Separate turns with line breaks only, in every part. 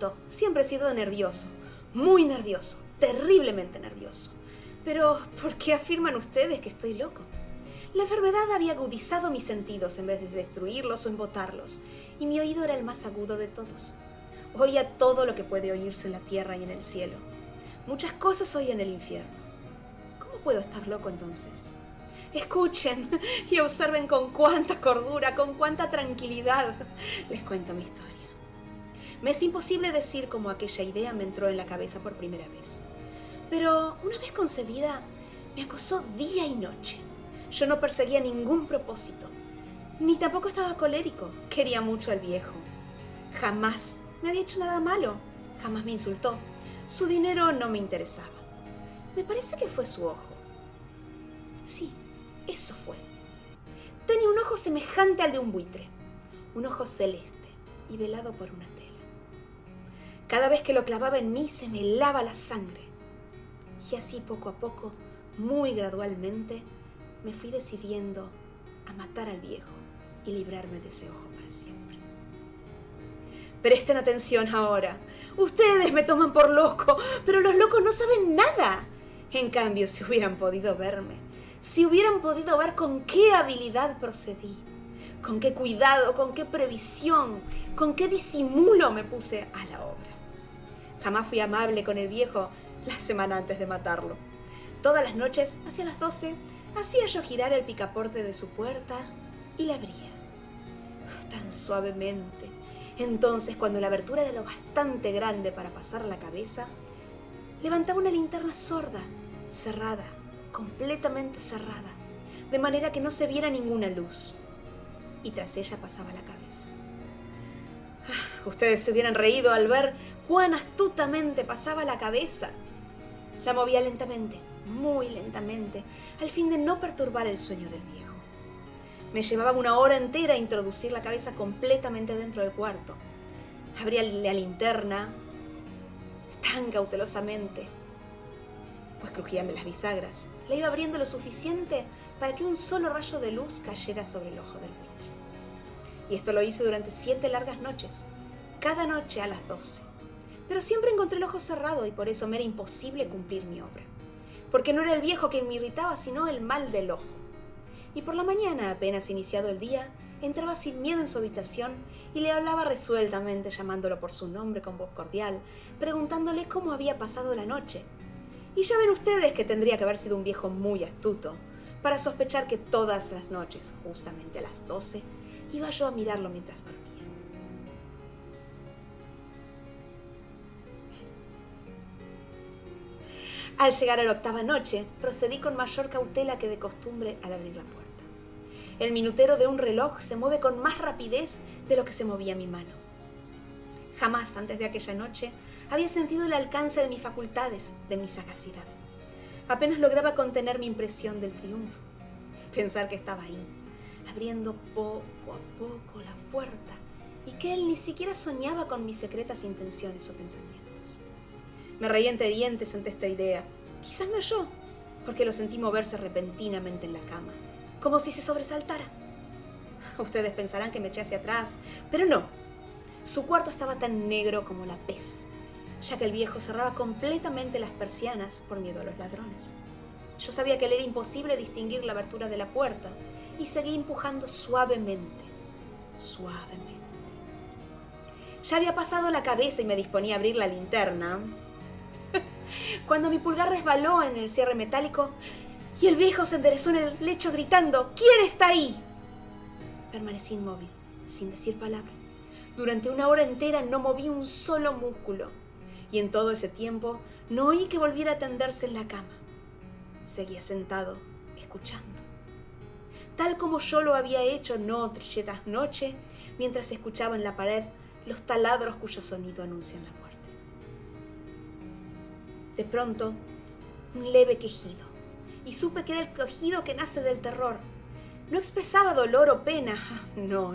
cierto, siempre he sido nervioso, muy nervioso, terriblemente nervioso. Pero, ¿por qué afirman ustedes que estoy loco? La enfermedad había agudizado mis sentidos en vez de destruirlos o embotarlos, y mi oído era el más agudo de todos. Oía todo lo que puede oírse en la tierra y en el cielo. Muchas cosas oí en el infierno. ¿Cómo puedo estar loco entonces? Escuchen y observen con cuánta cordura, con cuánta tranquilidad les cuento mi historia. Me es imposible decir cómo aquella idea me entró en la cabeza por primera vez. Pero una vez concebida, me acosó día y noche. Yo no perseguía ningún propósito, ni tampoco estaba colérico. Quería mucho al viejo. Jamás me había hecho nada malo, jamás me insultó. Su dinero no me interesaba. Me parece que fue su ojo. Sí, eso fue. Tenía un ojo semejante al de un buitre, un ojo celeste y velado por una tela. Cada vez que lo clavaba en mí se me helaba la sangre. Y así poco a poco, muy gradualmente, me fui decidiendo a matar al viejo y librarme de ese ojo para siempre. Presten atención ahora. Ustedes me toman por loco, pero los locos no saben nada. En cambio, si hubieran podido verme, si hubieran podido ver con qué habilidad procedí, con qué cuidado, con qué previsión, con qué disimulo me puse a la obra. Jamás fui amable con el viejo la semana antes de matarlo. Todas las noches, hacia las 12, hacía yo girar el picaporte de su puerta y la abría. Tan suavemente. Entonces, cuando la abertura era lo bastante grande para pasar la cabeza, levantaba una linterna sorda, cerrada, completamente cerrada, de manera que no se viera ninguna luz. Y tras ella pasaba la cabeza. Ustedes se hubieran reído al ver cuán astutamente pasaba la cabeza. La movía lentamente, muy lentamente, al fin de no perturbar el sueño del viejo. Me llevaba una hora entera introducir la cabeza completamente dentro del cuarto. Abría la linterna tan cautelosamente, pues crujían las bisagras. La iba abriendo lo suficiente para que un solo rayo de luz cayera sobre el ojo del buitre. Y esto lo hice durante 7 largas noches, cada noche a las 12. Pero siempre encontré el ojo cerrado y por eso me era imposible cumplir mi obra. Porque no era el viejo quien me irritaba, sino el mal del ojo. Y por la mañana, apenas iniciado el día, entraba sin miedo en su habitación y le hablaba resueltamente, llamándolo por su nombre con voz cordial, preguntándole cómo había pasado la noche. Y ya ven ustedes que tendría que haber sido un viejo muy astuto para sospechar que todas las noches, justamente a las 12, iba yo a mirarlo mientras dormía. Al llegar a la 8ª noche, procedí con mayor cautela que de costumbre al abrir la puerta. El minutero de un reloj se mueve con más rapidez de lo que se movía mi mano. Jamás antes de aquella noche había sentido el alcance de mis facultades, de mi sagacidad. Apenas lograba contener mi impresión del triunfo. Pensar que estaba ahí, abriendo poco a poco la puerta, y que él ni siquiera soñaba con mis secretas intenciones o pensamientos. Me reí entre dientes ante esta idea. Quizás me oyó, porque lo sentí moverse repentinamente en la cama, como si se sobresaltara. Ustedes pensarán que me eché hacia atrás, pero no. Su cuarto estaba tan negro como la pez, ya que el viejo cerraba completamente las persianas por miedo a los ladrones. Yo sabía que le era imposible distinguir la abertura de la puerta y seguí empujando suavemente, suavemente. Ya había pasado la cabeza y me disponía a abrir la linterna cuando mi pulgar resbaló en el cierre metálico y el viejo se enderezó en el lecho gritando: ¿Quién está ahí? Permanecí inmóvil, sin decir palabra. Durante una hora entera no moví un solo músculo y en todo ese tiempo no oí que volviera a tenderse en la cama. Seguía sentado, escuchando, tal como yo lo había hecho noche tras noche, mientras escuchaba en la pared los taladros cuyo sonido anuncian la muerte. De pronto, un leve quejido, y supe que era el quejido que nace del terror. No expresaba dolor o pena, no.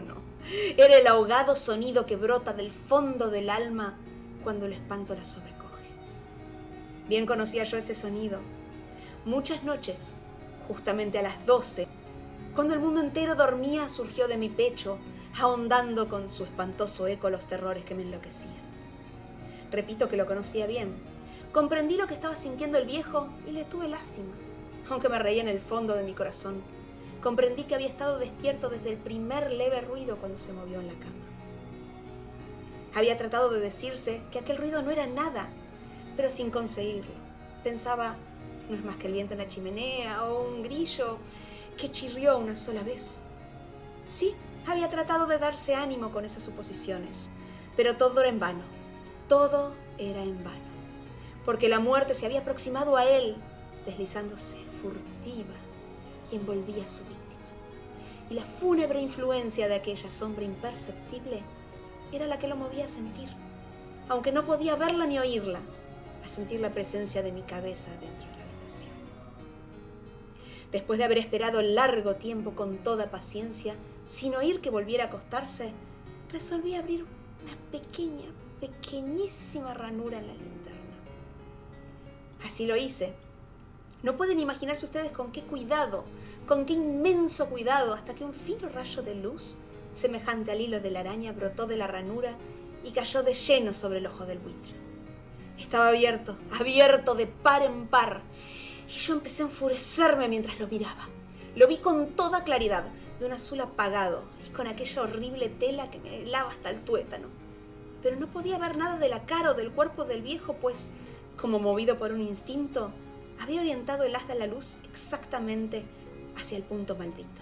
Era el ahogado sonido que brota del fondo del alma cuando el espanto la sobrecoge. Bien conocía yo ese sonido. Muchas noches, justamente a las 12, cuando el mundo entero dormía, surgió de mi pecho, ahondando con su espantoso eco los terrores que me enloquecían. Repito que lo conocía bien. Comprendí lo que estaba sintiendo el viejo y le tuve lástima, aunque me reía en el fondo de mi corazón. Comprendí que había estado despierto desde el primer leve ruido cuando se movió en la cama. Había tratado de decirse que aquel ruido no era nada, pero sin conseguirlo. Pensaba, no es más que el viento en la chimenea o un grillo que chirrió una sola vez. Sí, había tratado de darse ánimo con esas suposiciones, pero todo era en vano. Todo era en vano, porque la muerte se había aproximado a él, deslizándose furtiva y envolvía a su víctima. Y la fúnebre influencia de aquella sombra imperceptible era la que lo movía a sentir, aunque no podía verla ni oírla, a sentir la presencia de mi cabeza dentro de la habitación. Después de haber esperado largo tiempo con toda paciencia, sin oír que volviera a acostarse, resolví abrir una pequeñísima ranura en la linterna. Así lo hice. No pueden imaginarse ustedes con qué cuidado, con qué inmenso cuidado, hasta que un fino rayo de luz, semejante al hilo de la araña, brotó de la ranura y cayó de lleno sobre el ojo del buitre. Estaba abierto de par en par, y yo empecé a enfurecerme mientras lo miraba. Lo vi con toda claridad, de un azul apagado y con aquella horrible tela que me helaba hasta el tuétano. Pero no podía ver nada de la cara o del cuerpo del viejo, pues, como movido por un instinto, había orientado el haz de la luz exactamente hacia el punto maldito.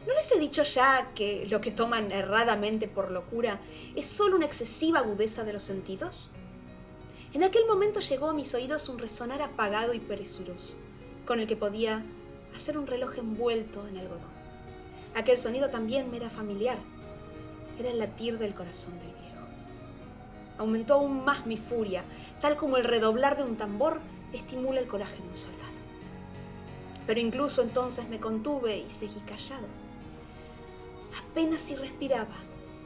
¿No les he dicho ya que lo que toman erradamente por locura es solo una excesiva agudeza de los sentidos? En aquel momento llegó a mis oídos un resonar apagado y presuroso, con el que podía hacer un reloj envuelto en algodón. Aquel sonido también me era familiar. Era el latir del corazón del viejo. Aumentó aún más mi furia, tal como el redoblar de un tambor estimula el coraje de un soldado. Pero incluso entonces me contuve y seguí callado. Apenas si respiraba,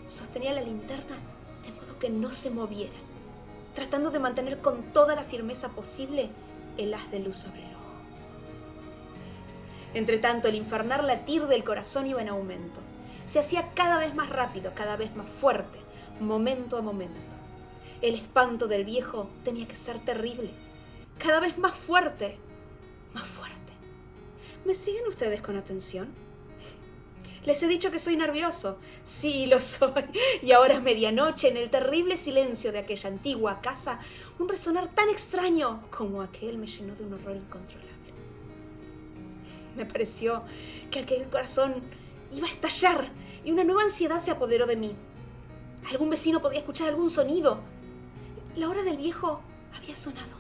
sostenía la linterna de modo que no se moviera, tratando de mantener con toda la firmeza posible el haz de luz sobre el ojo. Entretanto, el infernal latir del corazón iba en aumento. Se hacía cada vez más rápido, cada vez más fuerte, momento a momento. El espanto del viejo tenía que ser terrible, cada vez más fuerte, más fuerte. ¿Me siguen ustedes con atención? Les he dicho que soy nervioso. Sí, lo soy. Y ahora es medianoche, en el terrible silencio de aquella antigua casa, un resonar tan extraño como aquel me llenó de un horror incontrolable. Me pareció que aquel corazón iba a estallar y una nueva ansiedad se apoderó de mí. Algún vecino podía escuchar algún sonido. La hora del viejo había sonado.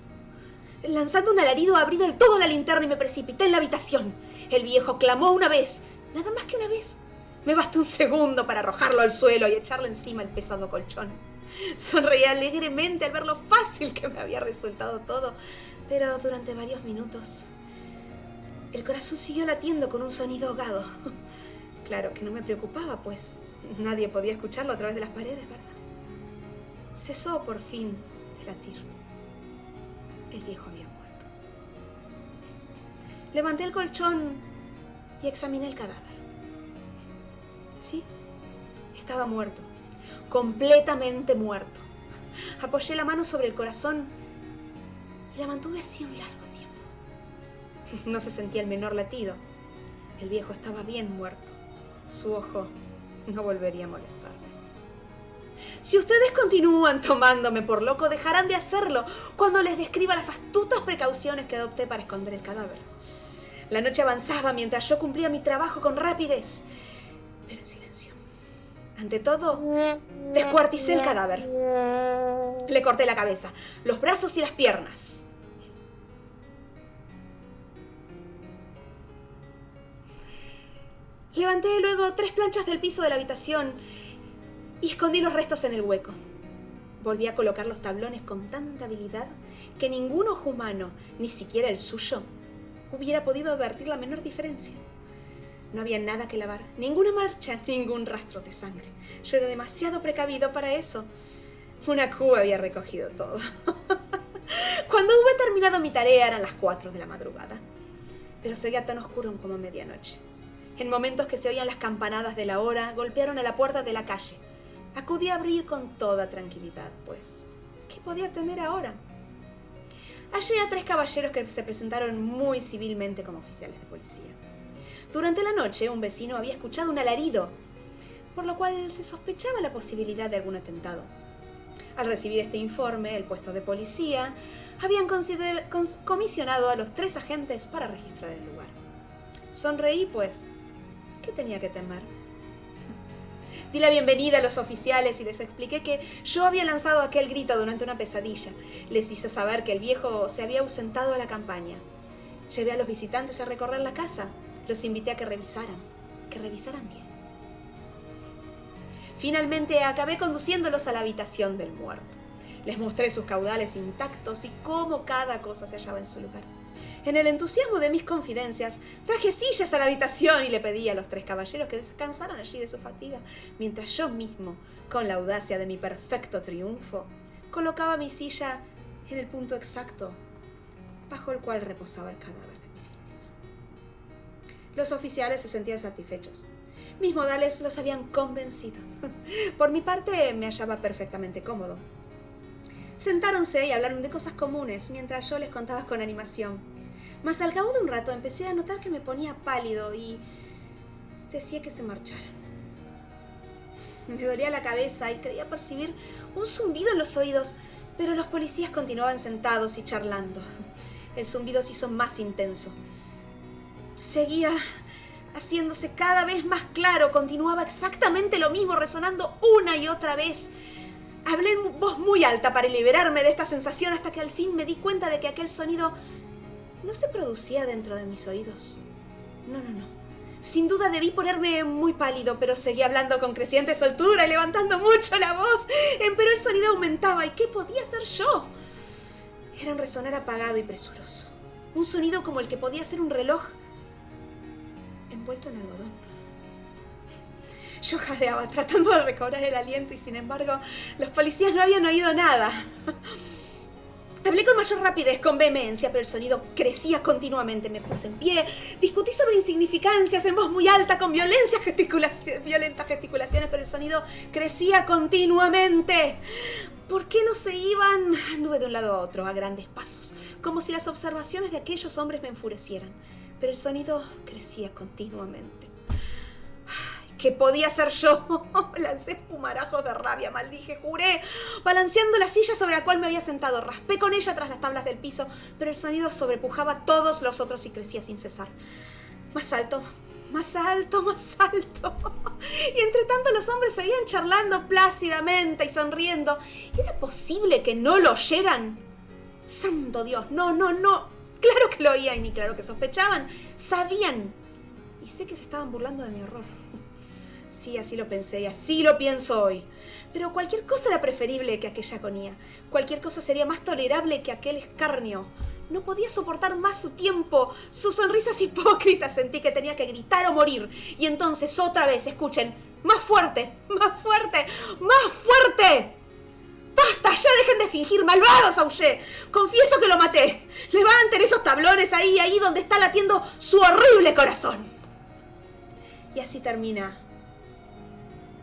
Lanzando un alarido, abrí del todo la linterna y me precipité en la habitación. El viejo clamó una vez, nada más que una vez. Me bastó un segundo para arrojarlo al suelo y echarle encima el pesado colchón. Sonreí alegremente al ver lo fácil que me había resultado todo, pero durante varios minutos el corazón siguió latiendo con un sonido ahogado. Claro que no me preocupaba, pues nadie podía escucharlo a través de las paredes, ¿verdad? Cesó por fin de latir. El viejo había muerto. Levanté el colchón y examiné el cadáver. Sí, estaba muerto, completamente muerto. Apoyé la mano sobre el corazón y la mantuve así un largo tiempo. No se sentía el menor latido. El viejo estaba bien muerto. Su ojo no volvería a molestarme. Si ustedes continúan tomándome por loco, dejarán de hacerlo cuando les describa las astutas precauciones que adopté para esconder el cadáver. La noche avanzaba mientras yo cumplía mi trabajo con rapidez, pero en silencio. Ante todo, descuarticé el cadáver. Le corté la cabeza, los brazos y las piernas. Levanté luego 3 planchas del piso de la habitación y escondí los restos en el hueco. Volví a colocar los tablones con tanta habilidad que ningún ojo humano, ni siquiera el suyo, hubiera podido advertir la menor diferencia. No había nada que lavar, ninguna marcha, ningún rastro de sangre. Yo era demasiado precavido para eso. Una cuba había recogido todo. Cuando hube terminado mi tarea eran las 4 de la madrugada, pero seguía tan oscuro como medianoche. En momentos que se oían las campanadas de la hora, golpearon a la puerta de la calle. Acudí a abrir con toda tranquilidad, pues, ¿qué podía temer ahora? Hallé a 3 caballeros que se presentaron muy civilmente como oficiales de policía. Durante la noche, un vecino había escuchado un alarido, por lo cual se sospechaba la posibilidad de algún atentado. Al recibir este informe, el puesto de policía habían comisionado a los 3 agentes para registrar el lugar. Sonreí, pues, ¿qué tenía que temer? Di la bienvenida a los oficiales y les expliqué que yo había lanzado aquel grito durante una pesadilla. Les hice saber que el viejo se había ausentado a la campaña. Llevé a los visitantes a recorrer la casa. Los invité a que revisaran bien. Finalmente acabé conduciéndolos a la habitación del muerto. Les mostré sus caudales intactos y cómo cada cosa se hallaba en su lugar. En el entusiasmo de mis confidencias, traje sillas a la habitación y le pedí a los 3 caballeros que descansaran allí de su fatiga, mientras yo mismo, con la audacia de mi perfecto triunfo, colocaba mi silla en el punto exacto bajo el cual reposaba el cadáver de mi víctima. Los oficiales se sentían satisfechos. Mis modales los habían convencido. Por mi parte, me hallaba perfectamente cómodo. Sentáronse y hablaron de cosas comunes, mientras yo les contaba con animación. Mas al cabo de un rato empecé a notar que me ponía pálido y decía que se marcharan. Me dolía la cabeza y creía percibir un zumbido en los oídos, pero los policías continuaban sentados y charlando. El zumbido se hizo más intenso. Seguía haciéndose cada vez más claro, continuaba exactamente lo mismo, resonando una y otra vez. Hablé en voz muy alta para liberarme de esta sensación hasta que al fin me di cuenta de que aquel sonido no se producía dentro de mis oídos. No. Sin duda debí ponerme muy pálido, pero seguí hablando con creciente soltura y levantando mucho la voz. Pero el sonido aumentaba, ¿y qué podía hacer yo? Era un resonar apagado y presuroso. Un sonido como el que podía ser un reloj envuelto en algodón. Yo jadeaba tratando de recobrar el aliento y sin embargo los policías no habían oído nada. Hablé con mayor rapidez, con vehemencia, pero el sonido crecía continuamente. Me puse en pie, discutí sobre insignificancias en voz muy alta, con violentas gesticulaciones, pero el sonido crecía continuamente. ¿Por qué no se iban? Anduve de un lado a otro, a grandes pasos, como si las observaciones de aquellos hombres me enfurecieran. Pero el sonido crecía continuamente. ¿Qué podía hacer yo? Lancé espumarajos de rabia, maldije, juré, balanceando la silla sobre la cual me había sentado. Raspé con ella tras las tablas del piso, pero el sonido sobrepujaba a todos los otros y crecía sin cesar. Más alto, más alto, más alto. Y entre tanto los hombres seguían charlando plácidamente y sonriendo. ¿Era posible que no lo oyeran? ¡Santo Dios! No. Claro que lo oían y claro que sospechaban. Sabían. Y sé que se estaban burlando de mi horror. Sí, así lo pensé y así lo pienso hoy. Pero cualquier cosa era preferible que aquella agonía. Cualquier cosa sería más tolerable que aquel escarnio. No podía soportar más su tiempo, sus sonrisas hipócritas. Sentí que tenía que gritar o morir. Y entonces otra vez, escuchen, más fuerte, más fuerte, más fuerte. ¡Basta! ¡Ya dejen de fingir! ¡Malvados! ¡Aullé! ¡Confieso que lo maté! ¡Levanten esos tablones ahí donde está latiendo su horrible corazón! Y así termina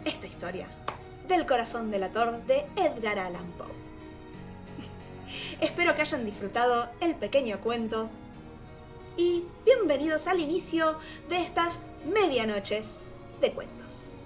esta historia del corazón delator de Edgar Allan Poe. Espero que hayan disfrutado el pequeño cuento y bienvenidos al inicio de estas medianoches de cuentos.